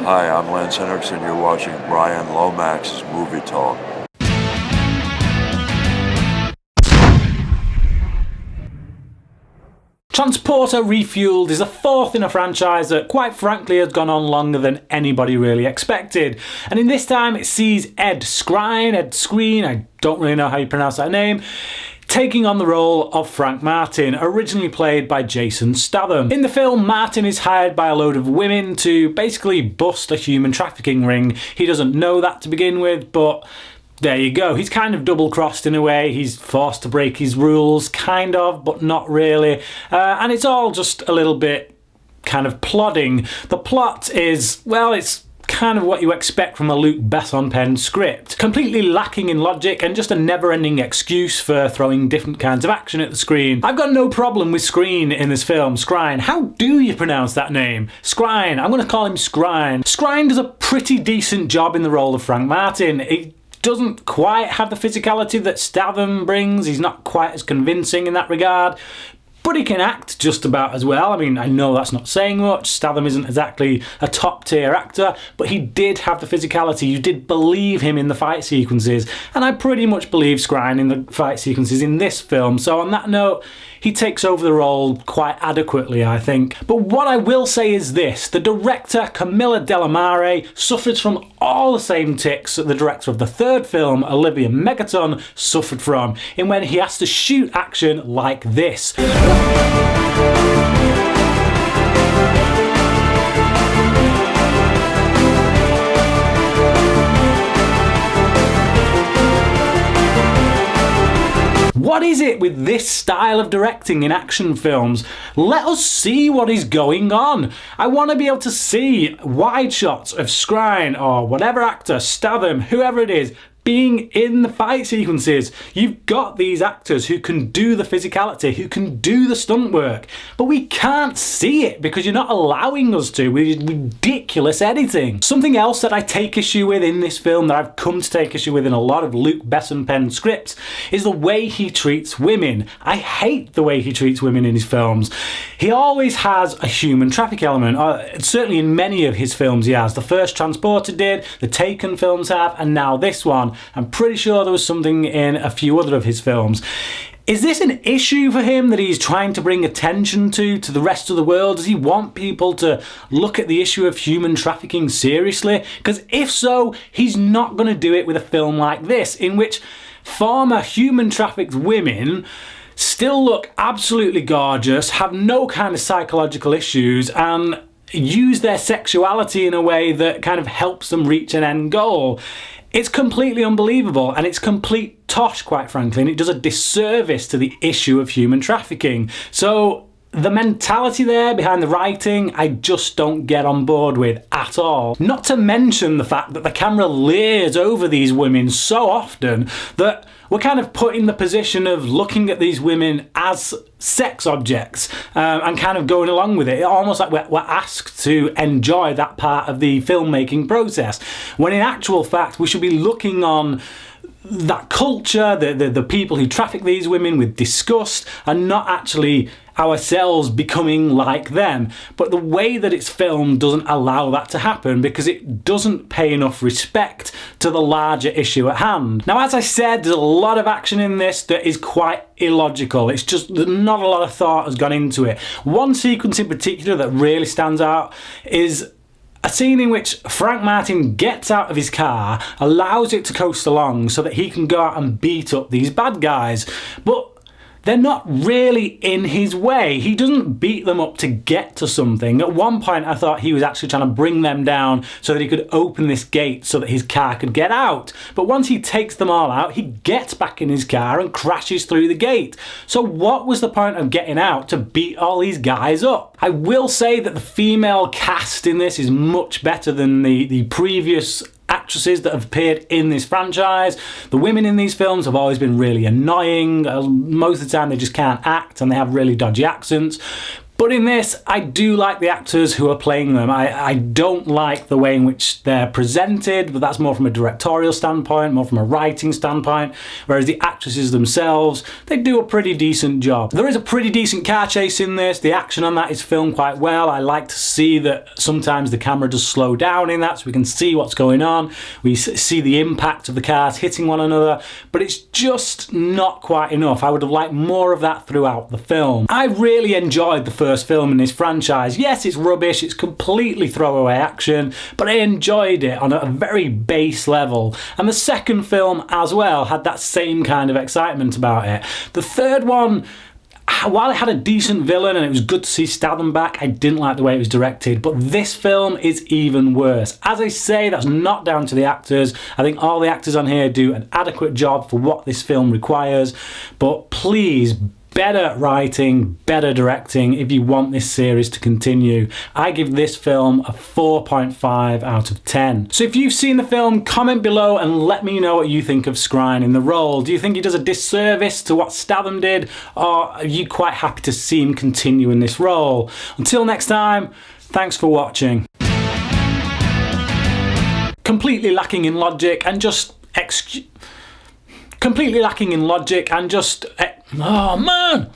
Hi, I'm Lance Henriksen. You're watching Bryan Lomax Movie Talk. Transporter Refueled is the fourth in a franchise that, quite frankly, has gone on longer than anybody really expected. And in this time, it sees Ed Skrein, I don't really know how you pronounce that name, taking on the role of Frank Martin, originally played by Jason Statham. In the film, Martin is hired by a load of women to basically bust a human trafficking ring. He doesn't know that to begin with, but there you go. He's kind of double-crossed in a way. He's forced to break his rules, kind of, but not really. And it's all just a little bit kind of plodding. The plot is, well, it's kind of what you expect from a Luc Besson penned script. Completely lacking in logic and just a never-ending excuse for throwing different kinds of action at the screen. I've got no problem with Skrein in this film. Skrein. How do you pronounce that name? Skrein. I'm going to call him Skrein. Skrein does a pretty decent job in the role of Frank Martin. It doesn't quite have the physicality that Statham brings. He's not quite as convincing in that regard, but he can act just about as well. I mean, I know that's not saying much. Statham isn't exactly a top-tier actor, but he did have the physicality. You did believe him in the fight sequences, and I pretty much believe Skrein in the fight sequences in this film. So on that note, he takes over the role quite adequately, I think. But what I will say is this: the director, Camilla Della Mare, suffers from all the same tics that the director of the third film, Olivia Megaton, suffered from, in when he has to shoot action like this. What is it with this style of directing in action films? Let us see what is going on. I want to be able to see wide shots of Skrein or whatever actor, Statham, whoever it is, being in the fight sequences. You've got these actors who can do the physicality, who can do the stunt work, but we can't see it because you're not allowing us to with ridiculous editing. Something else that I take issue with in this film, that I've come to take issue with in a lot of Luc Besson penned scripts, is the way he treats women. I hate the way he treats women in his films. He always has a human traffic element. Certainly in many of his films he has. The first Transporter did, the Taken films have, and now this one. I'm pretty sure there was something in a few other of his films. Is this an issue for him that he's trying to bring attention to the rest of the world? Does he want people to look at the issue of human trafficking seriously? Because if so, he's not going to do it with a film like this, in which former human trafficked women still look absolutely gorgeous, have no kind of psychological issues, and use their sexuality in a way that kind of helps them reach an end goal. It's completely unbelievable, and it's complete tosh, quite frankly, and it does a disservice to the issue of human trafficking. So the mentality there behind the writing, I just don't get on board with at all. Not to mention the fact that the camera leers over these women so often that we're kind of put in the position of looking at these women as sex objects and kind of going along with it. Almost like we're asked to enjoy that part of the filmmaking process, when in actual fact we should be looking on that culture, the people who traffic these women, with disgust, and not actually ourselves becoming like them. But the way that it's filmed doesn't allow that to happen, because it doesn't pay enough respect to the larger issue at hand. Now, as I said, there's a lot of action in this that is quite illogical. It's just not a lot of thought has gone into it. One sequence in particular that really stands out is a scene in which Frank Martin gets out of his car, allows it to coast along so that he can go out and beat up these bad guys. But they're not really in his way. He doesn't beat them up to get to something. At one point I thought he was actually trying to bring them down so that he could open this gate so that his car could get out. But once he takes them all out, he gets back in his car and crashes through the gate. So what was the point of getting out to beat all these guys up? I will say that the female cast in this is much better than the previous actresses that have appeared in this franchise. The women in these films have always been really annoying. Most of the time they just can't act and they have really dodgy accents. But in this, I do like the actors who are playing them. I don't like the way in which they're presented, but that's more from a directorial standpoint, more from a writing standpoint, whereas the actresses themselves, they do a pretty decent job. There is a pretty decent car chase in this. The action on that is filmed quite well. I like to see that sometimes the camera does slow down in that so we can see what's going on. We see the impact of the cars hitting one another, but it's just not quite enough. I would have liked more of that throughout the film. I really enjoyed the first film in this franchise. Yes, it's rubbish, it's completely throwaway action, but I enjoyed it on a very base level. And the second film as well had that same kind of excitement about it. The third one, while it had a decent villain and it was good to see Statham back, I didn't like the way it was directed, but this film is even worse. As I say, that's not down to the actors. I think all the actors on here do an adequate job for what this film requires, but please, better writing, better directing if you want this series to continue. I give this film a 4.5 out of 10. So if you've seen the film, comment below and let me know what you think of Skrein in the role. Do you think he does a disservice to what Statham did, or are you quite happy to see him continue in this role? Until next time, thanks for watching. Completely lacking in logic and just oh man!